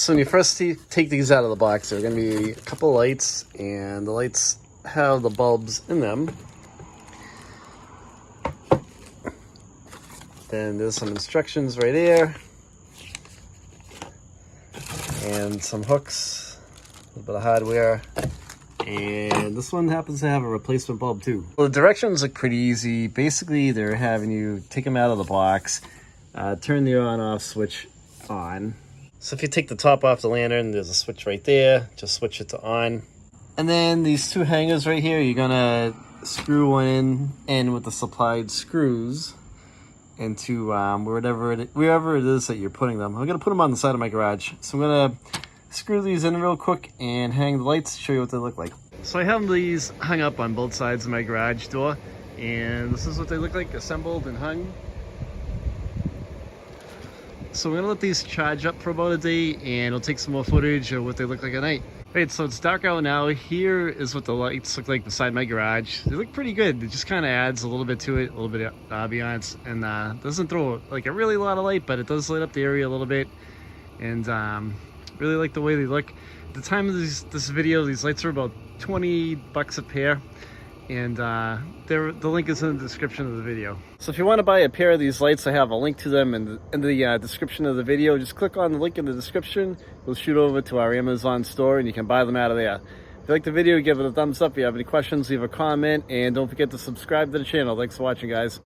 So when you first take these out of the box, there are going to be a couple of lights, and the lights have the bulbs in them. Then there's some instructions right there, and some hooks, a little bit of hardware, and this one happens to have a replacement bulb too. Well, the directions look pretty easy. Basically, they're having you take them out of the box, turn the on-off switch on. So if you take the top off the lantern, there's a switch right there. Just switch it to on. And then these two hangers right here, you're gonna screw one in with the supplied screws into wherever it is that you're putting them. I'm gonna put them on the side of my garage. So I'm gonna screw these in real quick and hang the lights, show you what they look like. So I have these hung up on both sides of my garage door, and this is what they look like assembled and hung. So we're gonna let these charge up for about a day, and we'll take some more footage of what they look like at night. Right, so it's dark out now. Here is what the lights look like beside my garage. They look pretty good. It just kind of adds a little bit to it, a little bit of ambiance, and doesn't throw like a really lot of light, but it does light up the area a little bit. And really like the way they look. At the time of this video, these lights are about 20 bucks a pair, and the link is in the description of the video. So if you want to buy a pair of these lights, I have a link to them in the description of the video. Just click on the link in the description. We'll shoot over to our Amazon store, and you can buy them out of there. If you like the video, give it a thumbs up. If you have any questions, leave a comment, and don't forget to subscribe to the channel. Thanks for watching, guys.